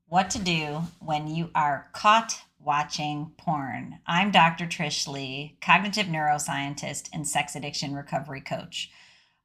What to do when you are caught watching porn. I'm Dr. Trish Leigh, cognitive neuroscientist and sex addiction recovery coach.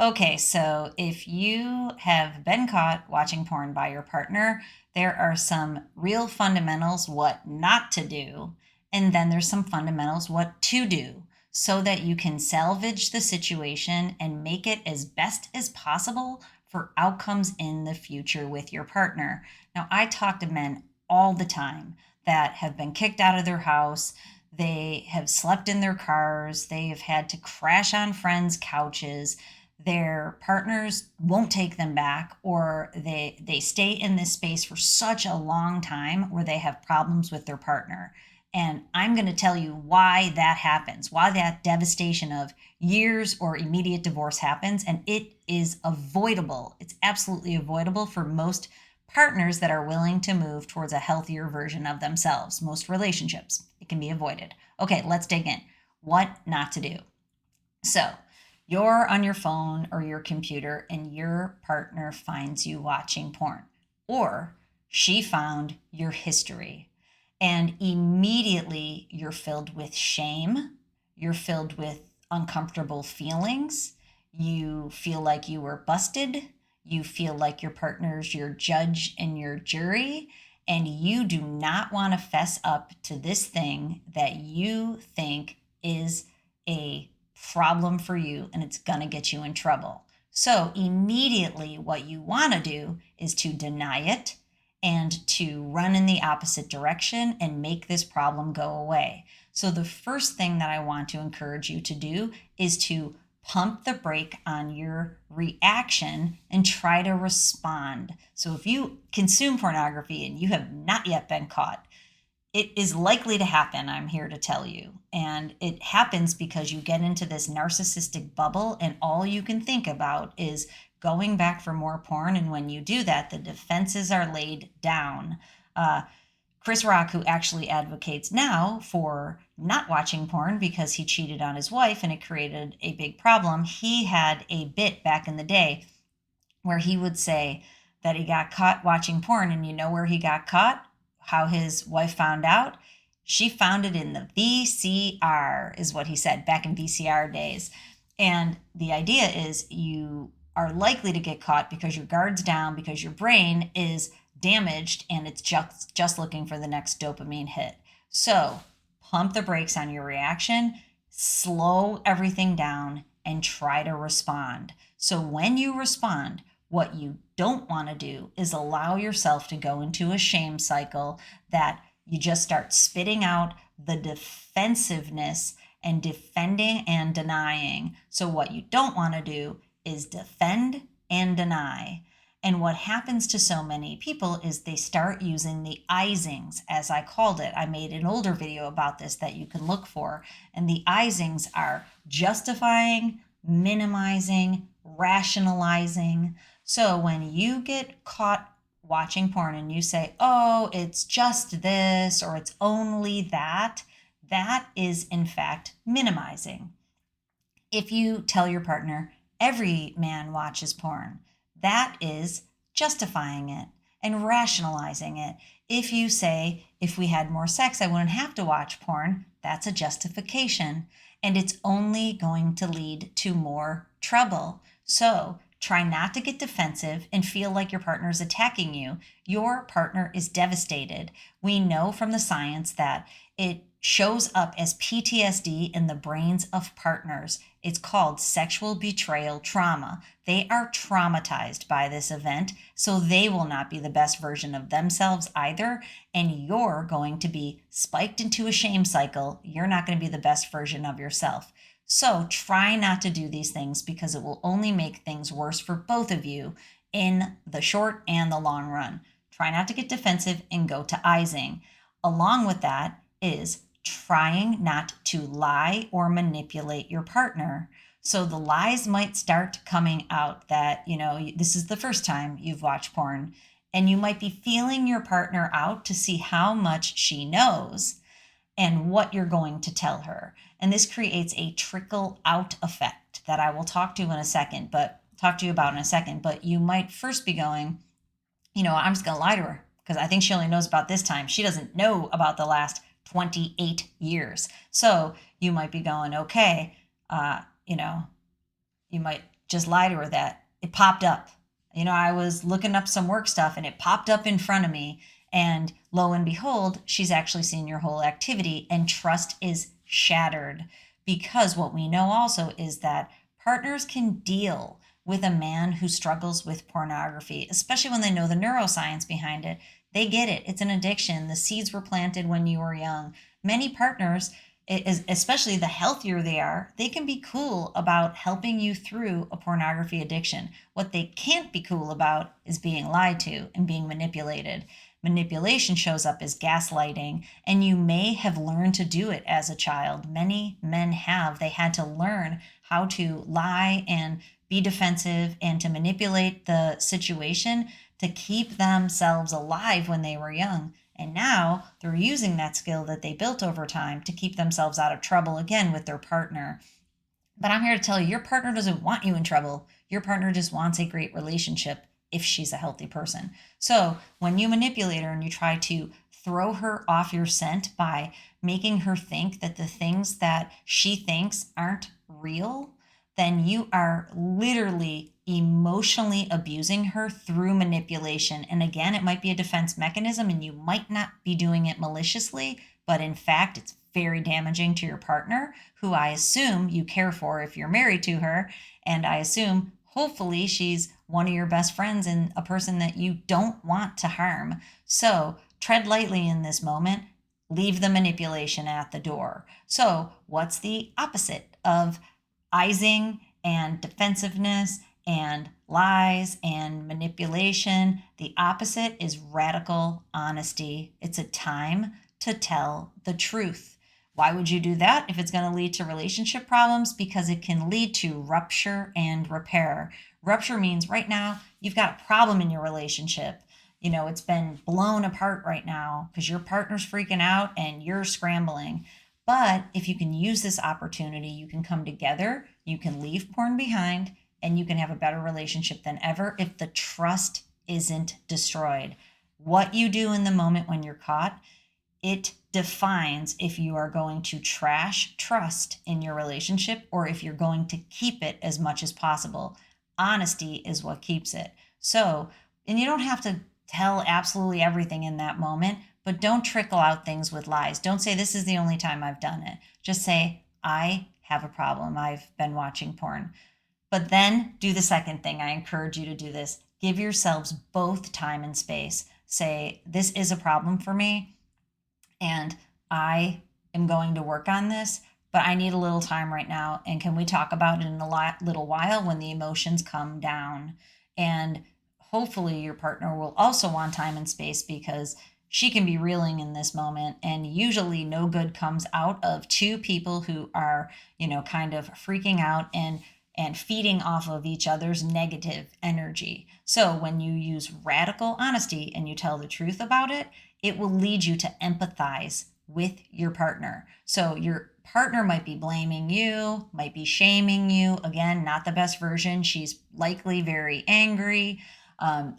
Okay, so if you have been caught watching porn by your partner, there are some real fundamentals what not to do, and then there's some fundamentals what to do so that you can salvage the situation and make it as best as possible for outcomes in the future with your partner. Now, I talk to men all the time that have been kicked out of their house. They have slept in their cars. They have had to crash on friends' couches. Their partners won't take them back, or they stay in this space for such a long time where they have problems with their partner. And I'm going to tell you why that happens, why that devastation of years or immediate divorce happens. And it is avoidable. It's absolutely avoidable for most partners that are willing to move towards a healthier version of themselves. Most relationships, it can be avoided. Okay, let's dig in. What not to do. So, you're on your phone or your computer and your partner finds you watching porn, or she found your history, and immediately you're filled with shame, you're filled with uncomfortable feelings, you feel like you were busted, you feel like your partner's your judge and your jury, and you do not want to fess up to this thing that you think is a problem for you and it's going to get you in trouble. So immediately what you want to do is to deny it and to run in the opposite direction and make this problem go away. So the first thing that I want to encourage you to do is to pump the brake on your reaction and try to respond. So if you consume pornography and you have not yet been caught, it is likely to happen, I'm here to tell you. And it happens because you get into this narcissistic bubble and all you can think about is going back for more porn. And when you do that, the defenses are laid down. Chris Rock, who actually advocates now for not watching porn because he cheated on his wife and it created a big problem, he had a bit back in the day where he would say that he got caught watching porn. And you know where he got caught? How his wife found out? She found it in the VCR, is what he said, back in VCR days. And the idea is you are likely to get caught because your guard's down, because your brain is damaged and it's just looking for the next dopamine hit. So pump the brakes on your reaction, slow everything down, and try to respond. So when you respond, what you don't want to do is allow yourself to go into a shame cycle that you just start spitting out the defensiveness and defending and denying. So what you don't want to do is defend and deny. And what happens to so many people is they start using the Isings, as I called it. I made an older video about this that you can look for. And the Isings are justifying, minimizing, rationalizing. So when you get caught watching porn and you say, oh, it's just this or it's only that, that is in fact minimizing. If you tell your partner, every man watches porn, that is justifying it and rationalizing it. If you say, if we had more sex, I wouldn't have to watch porn, that's a justification. And it's only going to lead to more trouble. So try not to get defensive and feel like your partner is attacking you. Your partner is devastated. We know from the science that it shows up as PTSD in the brains of partners. It's called sexual betrayal trauma. They are traumatized by this event, so they will not be the best version of themselves either. And you're going to be spiked into a shame cycle. You're not going to be the best version of yourself. So try not to do these things because it will only make things worse for both of you in the short and the long run. Try not to get defensive and go to Ising. Along with that is trying not to lie or manipulate your partner. So the lies might start coming out that, this is the first time you've watched porn, and you might be feeling your partner out to see how much she knows and what you're going to tell her. And this creates a trickle out effect that I will talk to you about in a second. But you might first be going, I'm just going to lie to her. because I think she only knows about this time. She doesn't know about the last 28 years. So you might be going, okay, you might just lie to her that it popped up. I was looking up some work stuff and it popped up in front of me. And lo and behold, she's actually seen your whole activity, and trust is shattered. Because what we know also is that partners can deal with a man who struggles with pornography, especially when they know the neuroscience behind it. They get it. It's an addiction. The seeds were planted when you were young. Many partners, especially the healthier they are, they can be cool about helping you through a pornography addiction. What they can't be cool about is being lied to and being manipulated. Manipulation shows up as gaslighting, and you may have learned to do it as a child. Many men have. They had to learn how to lie and be defensive and to manipulate the situation to keep themselves alive when they were young. And now they're using that skill that they built over time to keep themselves out of trouble again with their partner. But I'm here to tell you, your partner doesn't want you in trouble. Your partner just wants a great relationship if she's a healthy person. So when you manipulate her and you try to throw her off your scent by making her think that the things that she thinks aren't real, then you are literally emotionally abusing her through manipulation. And again, it might be a defense mechanism and you might not be doing it maliciously, but in fact, it's very damaging to your partner, who I assume you care for if you're married to her. And I assume hopefully she's one of your best friends and a person that you don't want to harm. So tread lightly in this moment. Leave the manipulation at the door. So what's the opposite of izing and defensiveness and lies and manipulation? The opposite is radical honesty. It's a time to tell the truth. Why would you do that if it's going to lead to relationship problems? Because it can lead to rupture and repair. Rupture means right now you've got a problem in your relationship. It's been blown apart right now because your partner's freaking out and you're scrambling. But if you can use this opportunity, you can come together, you can leave porn behind, and you can have a better relationship than ever if the trust isn't destroyed. What you do in the moment when you're caught, it defines if you are going to trash trust in your relationship or if you're going to keep it as much as possible. Honesty is what keeps it. So, and you don't have to tell absolutely everything in that moment, but don't trickle out things with lies. Don't say, this is the only time I've done it. Just say, I have a problem. I've been watching porn. But then do the second thing. I encourage you to do this. Give yourselves both time and space. Say, this is a problem for me, and I am going to work on this, but I need a little time right now. And can we talk about it in a little while when the emotions come down? And hopefully your partner will also want time and space because she can be reeling in this moment. And usually no good comes out of two people who are, kind of freaking out and feeding off of each other's negative energy. So when you use radical honesty and you tell the truth about it, it will lead you to empathize with your partner. So your partner might be blaming you, might be shaming you. Again, not the best version. She's likely very angry.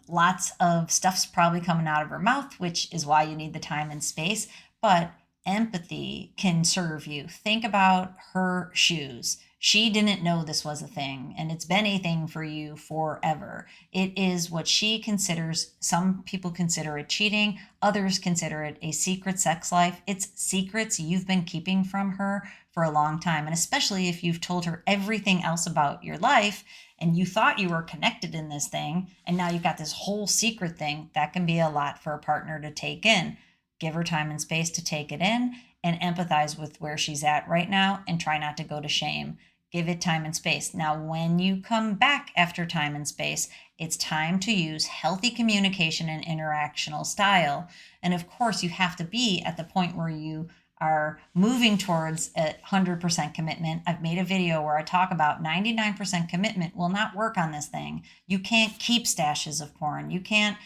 Lots of stuff's probably coming out of her mouth, which is why you need the time and space. But empathy can serve you. Think about her shoes. She didn't know this was a thing, and it's been a thing for you forever. It is what she considers, some people consider it cheating, others consider it a secret sex life. It's secrets you've been keeping from her for a long time, and especially if you've told her everything else about your life and you thought you were connected in this thing, and now you've got this whole secret thing, that can be a lot for a partner to take in. Give her time and space to take it in and empathize with where she's at right now and try not to go to shame. Give it time and space. Now, when you come back after time and space, it's time to use healthy communication and interactional style. And of course, you have to be at the point where you are moving towards 100% commitment. I've made a video where I talk about 99% commitment will not work on this thing. You can't keep stashes of porn. You can't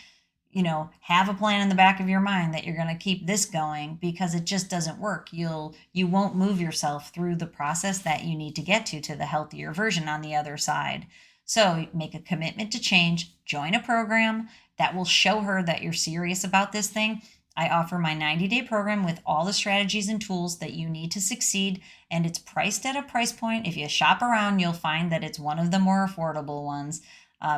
have a plan in the back of your mind that you're going to keep this going because it just doesn't work. You won't move yourself through the process that you need to get to the healthier version on the other side. So make a commitment to change, join a program that will show her that you're serious about this thing. I offer my 90-day program with all the strategies and tools that you need to succeed, and it's priced at a price point. If you shop around, you'll find that it's one of the more affordable ones,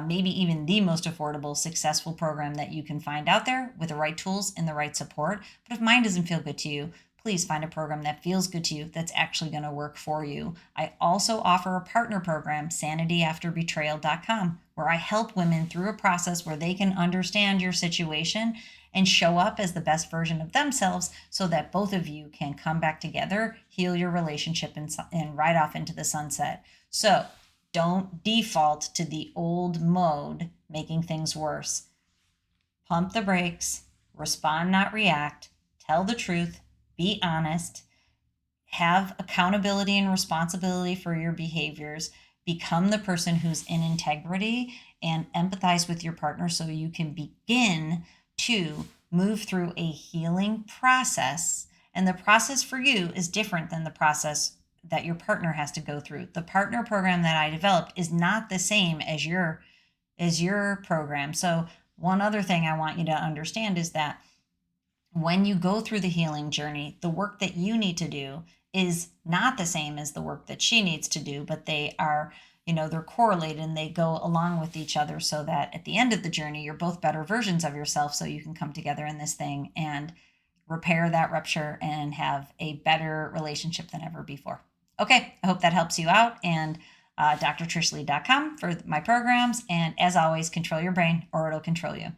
maybe even the most affordable, successful program that you can find out there with the right tools and the right support. But if mine doesn't feel good to you, please find a program that feels good to you, that's actually going to work for you. I also offer a partner program, sanityafterbetrayal.com, where I help women through a process where they can understand your situation and show up as the best version of themselves so that both of you can come back together, heal your relationship, and ride off into the sunset. So don't default to the old mode, making things worse. Pump the brakes, respond, not react, tell the truth, be honest, have accountability and responsibility for your behaviors, become the person who's in integrity, and empathize with your partner so you can begin to move through a healing process. And the process for you is different than the process that your partner has to go through. The partner program that I developed is not the same as your program. So one other thing I want you to understand is that when you go through the healing journey, the work that you need to do is not the same as the work that she needs to do, but they are, they're correlated and they go along with each other so that at the end of the journey, you're both better versions of yourself so you can come together in this thing and repair that rupture and have a better relationship than ever before. Okay, I hope that helps you out. And drtrishleigh.com for my programs. And as always, control your brain or it'll control you.